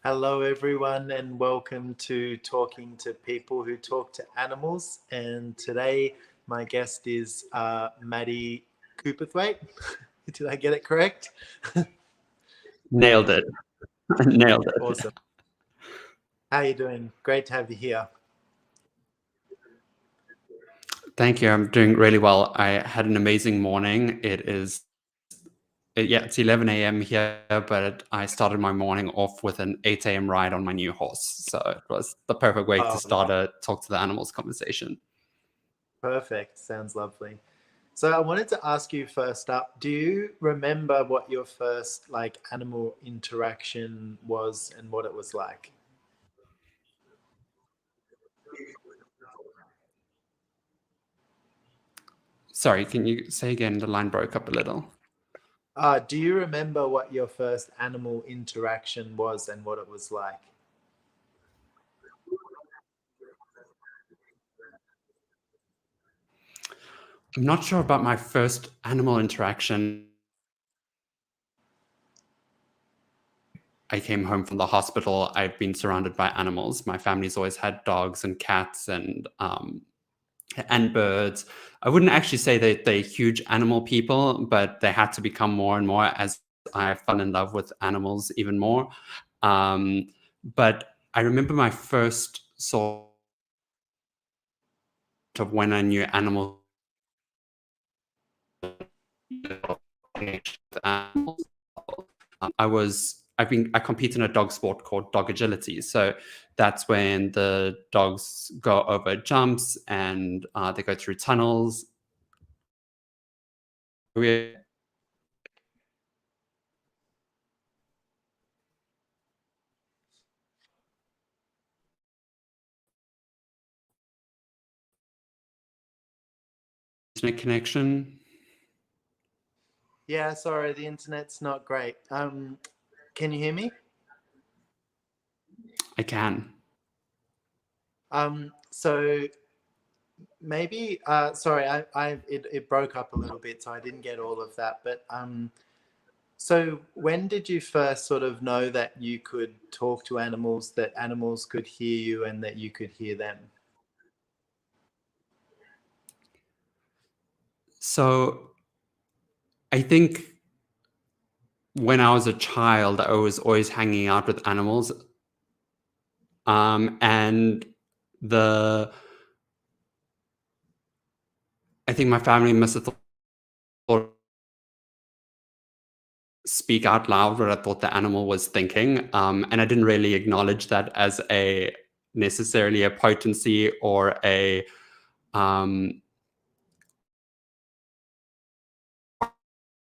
Hello, everyone, and welcome to Talking to People Who Talk to Animals. And today, my guest is Mathew Couperthwaite. Did I get it correct? Nailed it. Nailed it. Awesome. How are you doing? Great to have you here. Thank you. I'm doing really well. I had an amazing morning. It's 11 a.m. here, but I started my morning off with an 8 a.m. ride on my new horse. So it was the perfect way to start a talk to the animals conversation. Perfect. Sounds lovely. So I wanted to ask you first up, do you remember what your first animal interaction was and what it was like? Sorry, can you say again? The line broke up a little. Do you remember what your first animal interaction was and what it was like? I'm not sure about my first animal interaction. I came home from the hospital. I've been surrounded by animals. My family's always had dogs and cats and birds. I wouldn't actually say that they're huge animal people, but they had to become more and more as I fell in love with animals even more. But I remember my first sort of when I knew animals. I compete in a dog sport called dog agility. So that's when the dogs go over jumps and they go through tunnels. Internet connection. Yeah, sorry, the internet's not great. Can you hear me? I can. So maybe sorry, it broke up a little bit, so I didn't get all of that. But so when did you first sort of know that you could talk to animals, that animals could hear you, and that you could hear them? So I think when I was a child, I was always hanging out with animals. And I think my family must have thought speak out loud what I thought the animal was thinking. And I didn't really acknowledge that as necessarily a potency or a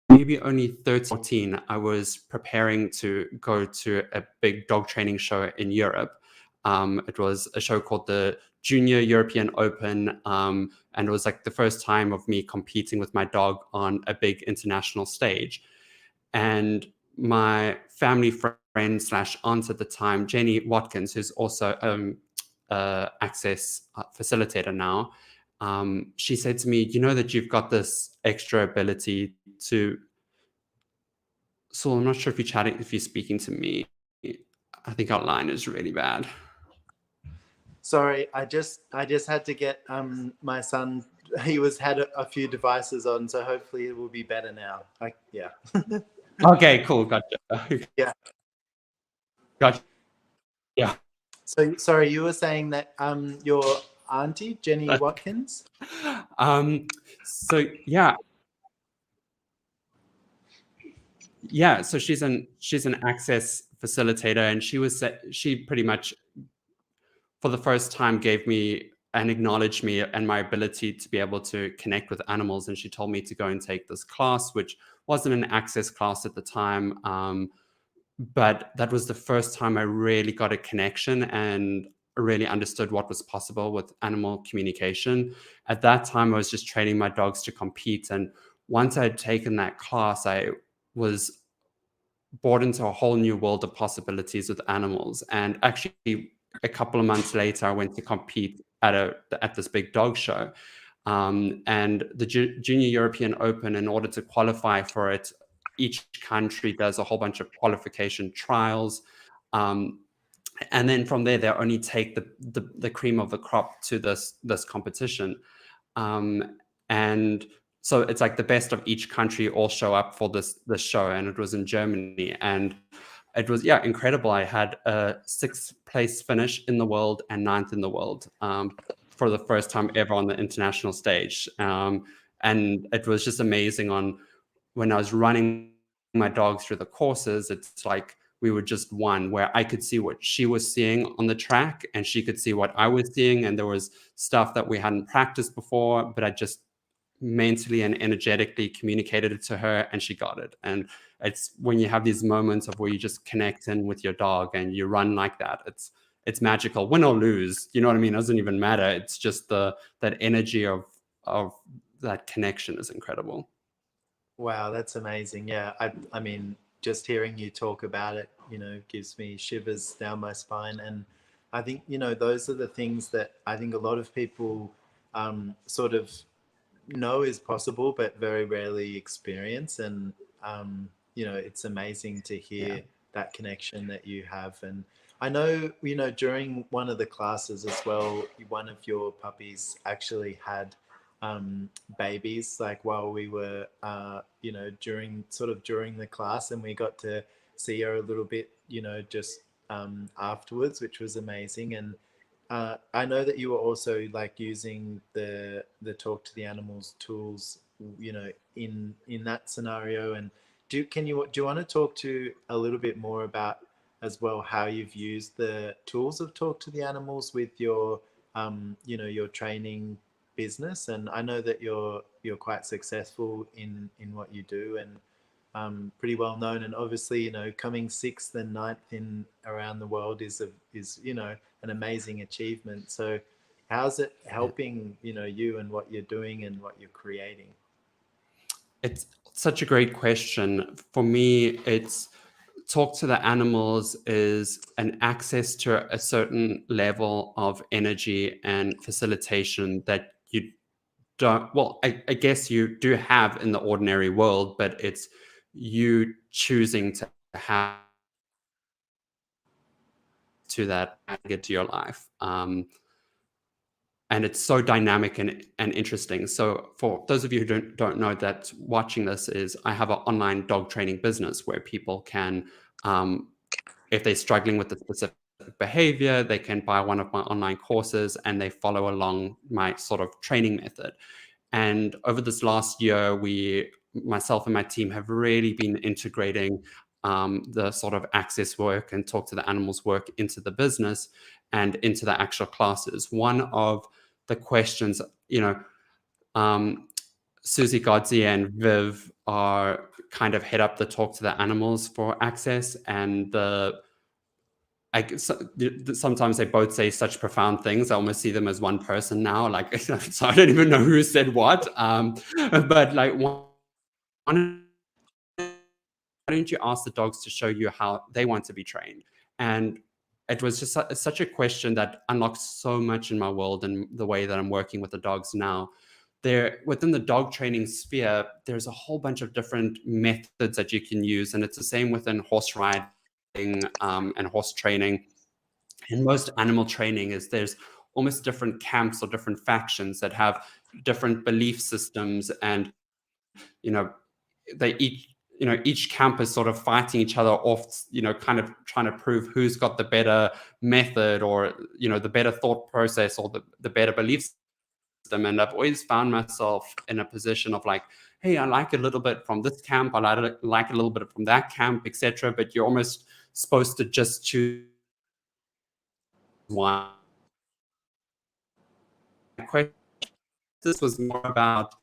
maybe only 13, 14, I was preparing to go to a big dog training show in Europe. It was a show called the Junior European Open, and it was like the first time of me competing with my dog on a big international stage. And my family friend / aunt at the time, Jenny Watkins, who's also access facilitator now, she said to me, "You know that you've got this extra ability to." So I'm not sure if you're speaking to me. I think our line is really bad. Sorry, I just had to get my son. He had a few devices on, so hopefully it will be better now. Yeah. Okay, cool. Gotcha. Yeah. Gotcha. Yeah. So sorry, you were saying that your auntie Jenny Watkins. So yeah. Yeah, so she's an access facilitator, and she pretty much for the first time gave me and acknowledged me and my ability to be able to connect with animals. And she told me to go and take this class, which wasn't an access class at the time. But that was the first time I really got a connection and really understood what was possible with animal communication. At that time, I was just training my dogs to compete. And once I had taken that class, I was brought into a whole new world of possibilities with animals. And actually, a couple of months later, I went to compete at this big dog show. And the Junior European Open, in order to qualify for it, each country does a whole bunch of qualification trials. And then from there, they only take the cream of the crop to this competition. And so it's like the best of each country all show up for this show, and it was in Germany, and it was incredible. I had a 6th place finish in the world and 9th in the world for the first time ever on the international stage, and it was just amazing. When I was running my dog through the courses, it's like we were just one, where I could see what she was seeing on the track and she could see what I was seeing, and there was stuff that we hadn't practiced before, but I just mentally and energetically communicated it to her and she got it. And it's when you have these moments of where you just connect in with your dog and you run like that, it's magical. Win or lose, you know what I mean? It doesn't even matter. It's just that energy of that connection is incredible. Wow, that's amazing. Yeah, I mean, just hearing you talk about it, gives me shivers down my spine. And I think, those are the things that I think a lot of people sort of know is possible, but very rarely experience. And, it's amazing to hear that connection that you have. And I know, during one of the classes as well, one of your puppies actually had babies, like while we were during the class, and we got to see her a little bit, just afterwards, which was amazing. And I know that you were also like using the talk to the animals tools, in that scenario. And do you want to talk to a little bit more about as well how you've used the tools of talk to the animals with your your training business? And I know that you're quite successful in what you do, and pretty well known. And obviously, coming 6th and 9th in around the world is an amazing achievement. So how's it helping you and what you're doing and what you're creating? It's such a great question. For me, it's talk to the animals is an access to a certain level of energy and facilitation that you don't, well, I guess you do have in the ordinary world, but it's you choosing to have to that and get to your life. And it's so dynamic and interesting. So for those of you who don't know that watching this, is I have an online dog training business where people can, if they're struggling with a specific behavior, they can buy one of my online courses and they follow along my sort of training method. And over this last year, myself and my team have really been integrating the sort of access work and talk to the animals work into the business and into the actual classes. One of the questions, Susie Godsey and Viv are kind of head up the talk to the animals for access, and sometimes they both say such profound things. I almost see them as one person now. Like, so I don't even know who said what. But like, why don't you ask the dogs to show you how they want to be trained? And it was just such a question that unlocked so much in my world and the way that I'm working with the dogs now. Within the dog training sphere, there's a whole bunch of different methods that you can use, and it's the same within horse riding and horse training. And most animal training is there's almost different camps or different factions that have different belief systems, and they each camp is sort of fighting each other off, kind of trying to prove who's got the better method, or the better thought process, or the better belief system. And I've always found myself in a position of like, hey, I like a little bit from this camp, I like a little bit from that camp, etc. But you're almost supposed to just choose one. This was more about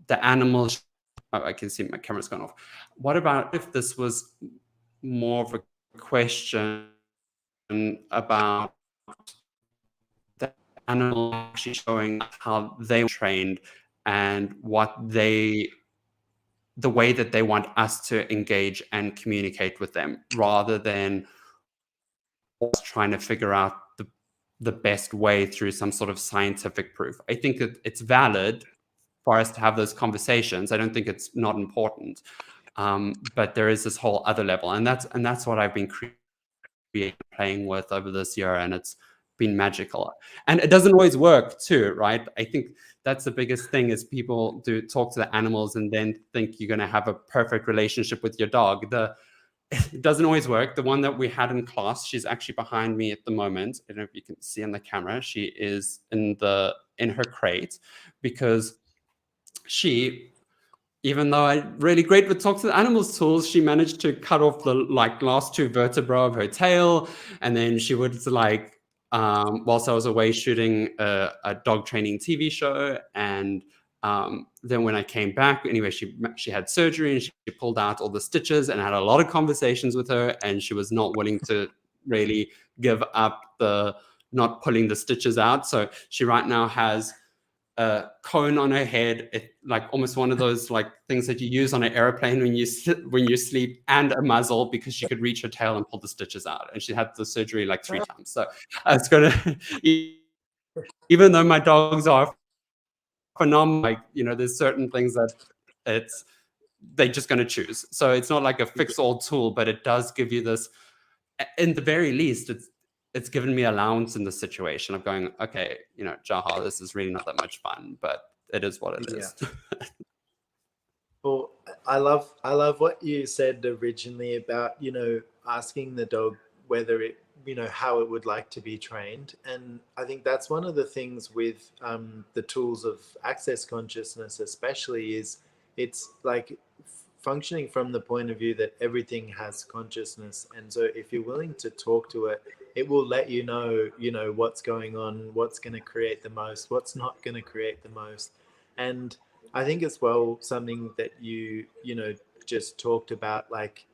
the animals. Oh, I can see my camera's gone off. What about if this was more of a question about the animal actually showing how they were trained and the way that they want us to engage and communicate with them, rather than trying to figure out the best way through some sort of scientific proof. I think that it's valid for us to have those conversations. I don't think it's not important, but there is this whole other level, and that's what I've been been playing with over this year, and it's been magical. And it doesn't always work too, right? I think that's the biggest thing, is people do talk to the animals and then think you're going to have a perfect relationship with your dog. It doesn't always work. The one that we had in class, she's actually behind me at the moment. I don't know if you can see on the camera. She is in her crate, because she, even though I'm really great with talk to the animals tools, she managed to cut off the last 2 vertebrae of her tail. And then she would whilst I was away shooting a dog training TV show, and then when I came back, anyway, she had surgery, and she pulled out all the stitches, and I had a lot of conversations with her, and she was not willing to really give up not pulling the stitches out. So she right now has a cone on her head, like almost one of those like things that you use on an airplane when you sleep, and a muzzle, because she could reach her tail and pull the stitches out. And she had the surgery like 3 times. So it's gonna, even though my dogs are phenomenal, like, there's certain things that they're just going to choose. So it's not like a fix-all tool, but it does give you this, in the very least, it's given me allowance in the situation of going, okay, Jaha, this is really not that much fun, but it is what it is. Yeah. Well, I love what you said originally about, asking the dog whether it, how it would like to be trained. And I think that's one of the things with the tools of access consciousness, especially, is it's like functioning from the point of view that everything has consciousness. And so if you're willing to talk to it, it will let you know, what's going on, what's going to create the most, what's not going to create the most. And I think as well, something that you just talked about, like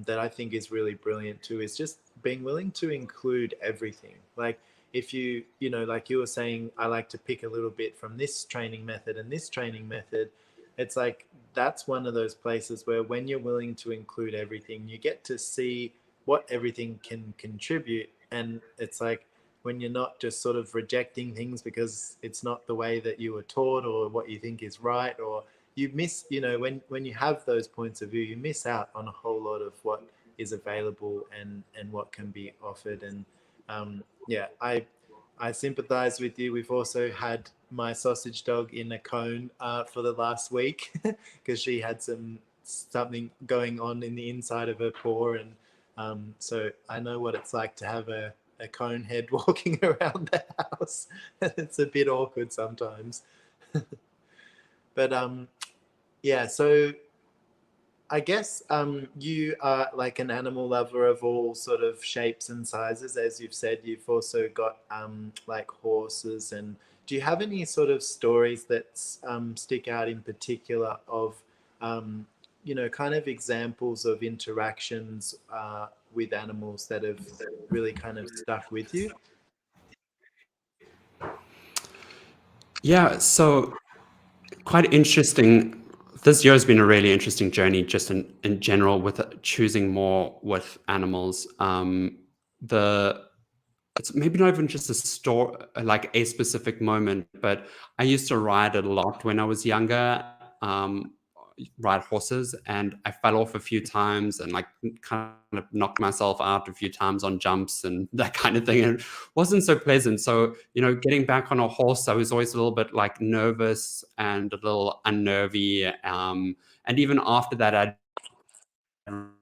that I think is really brilliant too, is just being willing to include everything. Like if you like you were saying, I like to pick a little bit from this training method and this training method. It's like that's one of those places where when you're willing to include everything, you get to see what everything can contribute. And it's like when you're not just sort of rejecting things because it's not the way that you were taught or what you think is right, or you miss, when you have those points of view, you miss out on a whole lot of what is available and what can be offered. And yeah, I sympathize with you. We've also had my sausage dog in a cone for the last week because she had something going on in the inside of her paw, and so I know what it's like to have a cone head walking around the house. It's a bit awkward sometimes. But yeah, so I guess you are like an animal lover of all sort of shapes and sizes. As you've said, you've also got like horses. And do you have any sort of stories that stick out in particular of, kind of examples of interactions with animals that have really kind of stuck with you? Yeah, so quite interesting. This year has been a really interesting journey, just in general, with choosing more with animals. It's maybe not even just like a specific moment, but I used to ride a lot when I was younger, ride horses, and I fell off a few times and like kind of knocked myself out a few times on jumps and that kind of thing. And it wasn't so pleasant. So, getting back on a horse, I was always a little bit like nervous and a little unnervy. And even after that, I'd ridden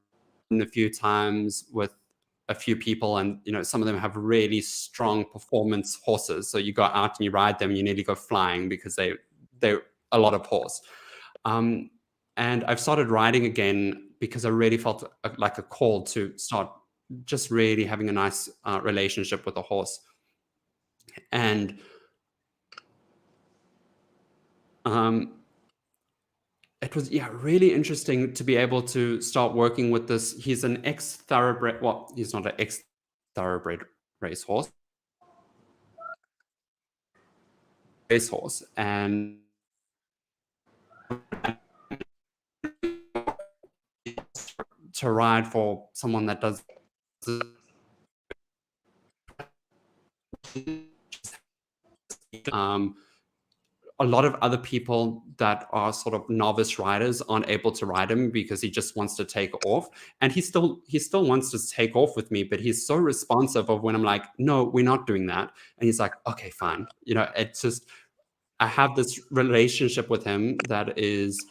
a few times with a few people, and some of them have really strong performance horses. So you go out and you ride them, and you nearly go flying because they're a lot of horse. And I've started riding again because I really felt like a call to start just really having a nice relationship with a horse. And it was really interesting to be able to start working with this. He's an ex-thoroughbred. Well, he's not an ex-thoroughbred racehorse, and to ride for someone that does a lot of other people that are sort of novice riders aren't able to ride him because he just wants to take off. And he still wants to take off with me, but he's so responsive of when I'm like, no, we're not doing that. And he's like, okay, fine. You know, it's just, I have this relationship with him that is,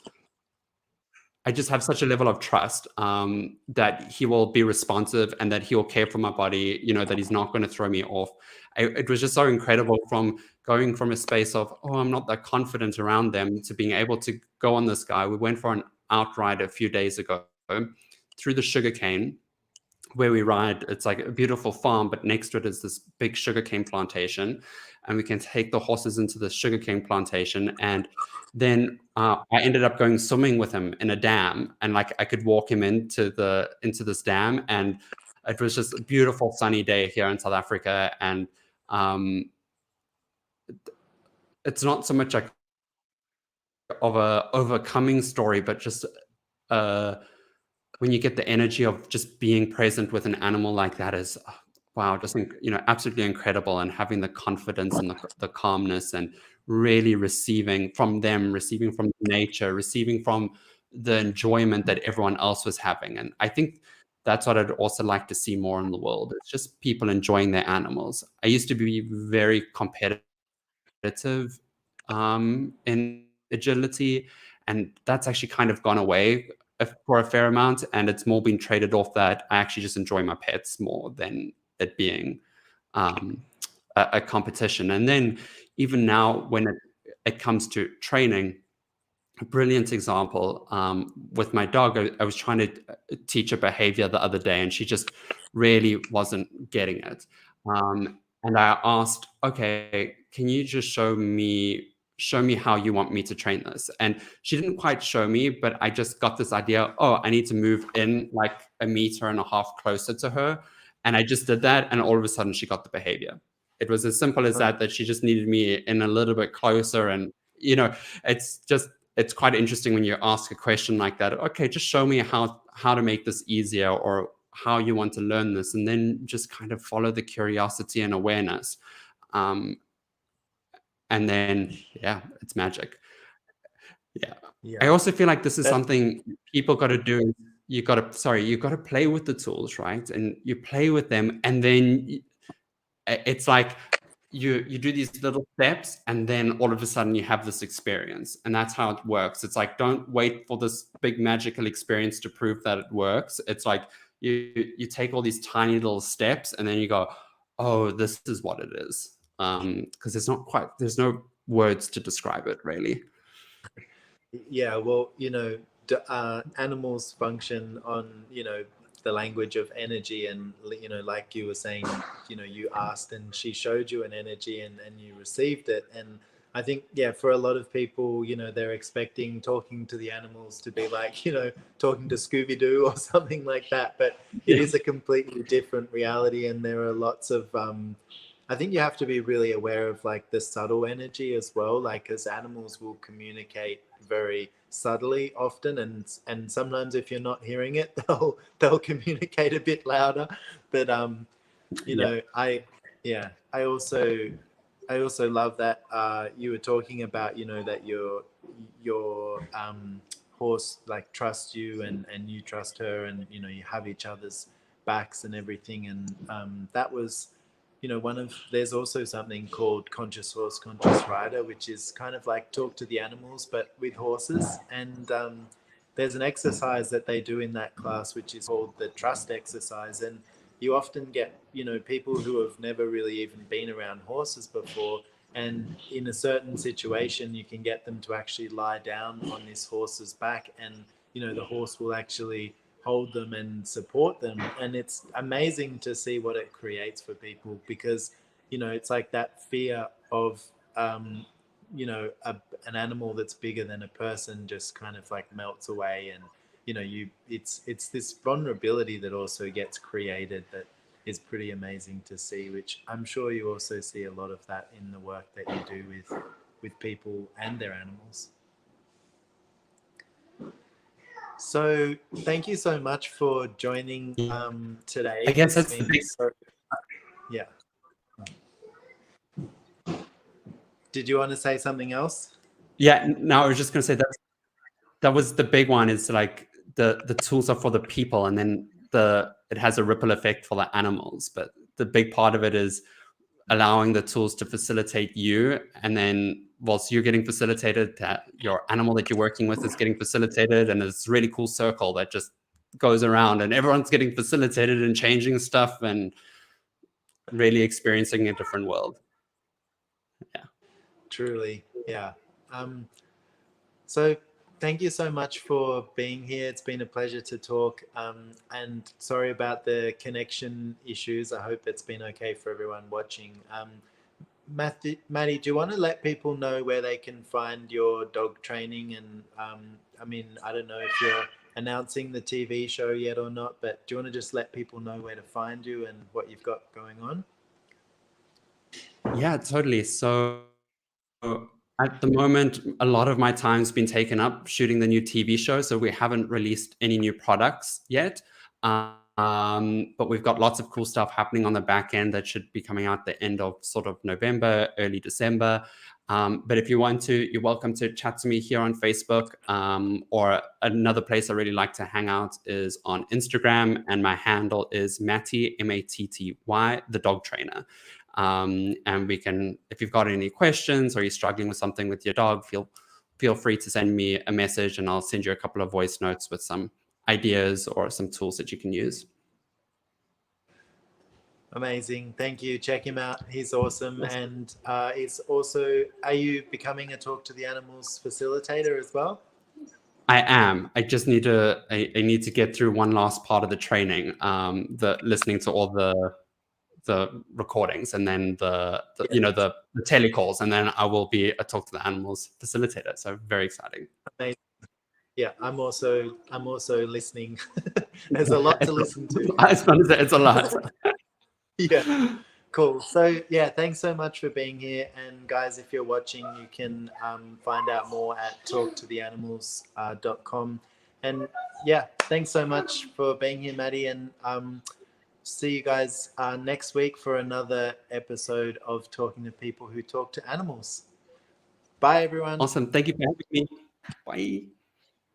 I just have such a level of trust that he will be responsive and that he'll care for my body, you know, that he's not going to throw me off. It was just so incredible from going from a space of, oh, I'm not that confident around them, to being able to go on this guy. We went for an outride a few days ago through the sugarcane where we ride. It's like a beautiful farm, but next to it is this big sugarcane plantation. And we can take the horses into the sugarcane plantation. And then I ended up going swimming with him in a dam, and like I could walk him into this dam, and it was just a beautiful sunny day here in South Africa. And it's not so much like of a overcoming story, but just when you get the energy of just being present with an animal like that is, wow, just, you know, absolutely incredible. And having the confidence and the calmness, and really receiving from them, receiving from nature, receiving from the enjoyment that everyone else was having. And I think that's what I'd also like to see more in the world. It's just people enjoying their animals. I used to be very competitive in agility, and that's actually kind of gone away for a fair amount, and it's more been traded off that I actually just enjoy my pets more than it being a competition. And then even now when it comes to training, a brilliant example with my dog, I was trying to teach a behavior the other day, and she just really wasn't getting it. And I asked, okay, can you just show me how you want me to train this? And she didn't quite show me, but I just got this idea, oh, I need to move in like 1.5 meters closer to her. And I just did that, and all of a sudden she got the behavior. It was as simple as that she just needed me in a little bit closer. And, you know, it's quite interesting when you ask a question like that. Okay, just show me how to make this easier, or how you want to learn this, and then just kind of follow the curiosity and awareness. And then, yeah, it's magic. Yeah. I also feel like this is something people got to do. You got to play with the tools, right? And you play with them, and then it's like you do these little steps, and then all of a sudden you have this experience. And that's how it works. It's like, don't wait for this big magical experience to prove that it works. It's like you take all these tiny little steps, and then you go, oh, this is what it is. Because there's no words to describe it, really. Yeah, well, you know, animals function on, you know, the language of energy. And, you know, like you were saying, you know, you asked and she showed you an energy, and you received it. And I think, yeah, for a lot of people, you know, they're expecting talking to the animals to be like, you know, talking to Scooby-Doo or something like that. But it is a completely different reality. And there are lots of, I think you have to be really aware of like the subtle energy as well, like, as animals will communicate very subtly often, and sometimes if you're not hearing it, they'll communicate a bit louder. But you know, I also love that you were talking about, you know, that your horse like trusts you, and you trust her, and, you know, you have each other's backs and everything. And that was, you know, there's also something called Conscious Horse, Conscious Rider, which is kind of like talk to the animals, but with horses. And there's an exercise that they do in that class, which is called the trust exercise. And you often get, you know, people who have never really even been around horses before. And in a certain situation, you can get them to actually lie down on this horse's back, and, you know, the horse will actually hold them and support them. And it's amazing to see what it creates for people, because, you know, it's like that fear of, you know, an animal that's bigger than a person just kind of like melts away. And, you know, it's this vulnerability that also gets created that is pretty amazing to see, which I'm sure you also see a lot of that in the work that you do with people and their animals. So thank you so much for joining today. I guess that's yeah. Did you want to say something else? Yeah, no, I was just going to say that was the big one, is like the tools are for the people, and then it has a ripple effect for the animals. But the big part of it is allowing the tools to facilitate you, and then whilst you're getting facilitated, that your animal that you're working with is getting facilitated, and it's a really cool circle that just goes around, and everyone's getting facilitated and changing stuff and really experiencing a different world. Yeah. Truly, yeah. So thank you so much for being here. It's been a pleasure to talk. And sorry about the connection issues. I hope it's been okay for everyone watching. Maddie, do you want to let people know where they can find your dog training? And I mean, I don't know if you're announcing the TV show yet or not, but do you want to just let people know where to find you and what you've got going on? Yeah, totally. So at the moment, a lot of my time's been taken up shooting the new TV show, so we haven't released any new products yet. But we've got lots of cool stuff happening on the back end that should be coming out the end of sort of November, early December. But if you want to, you're welcome to chat to me here on Facebook, or another place I really like to hang out is on Instagram, and my handle is Matty, M-A-T-T-Y, the dog trainer. And we can, if you've got any questions or you're struggling with something with your dog, feel free to send me a message, and I'll send you a couple of voice notes with some ideas or some tools that you can use. Amazing. Thank you. Check him out. He's awesome. And it's also, are you becoming a Talk to the Animals facilitator as well? I am. I just need to, I need to get through one last part of the training, the listening to all the recordings, and then the telecalls, and then I will be a Talk to the Animals facilitator. So very exciting. Amazing. Yeah, I'm also listening. There's a lot to listen to. I was going to say, it's a lot. Yeah, cool. So yeah, thanks so much for being here. And guys, if you're watching, you can find out more at talktotheanimals.com. And yeah, thanks so much for being here, Maddie. And see you guys next week for another episode of Talking to People Who Talk to Animals. Bye, everyone. Awesome. Thank you for having me. Bye.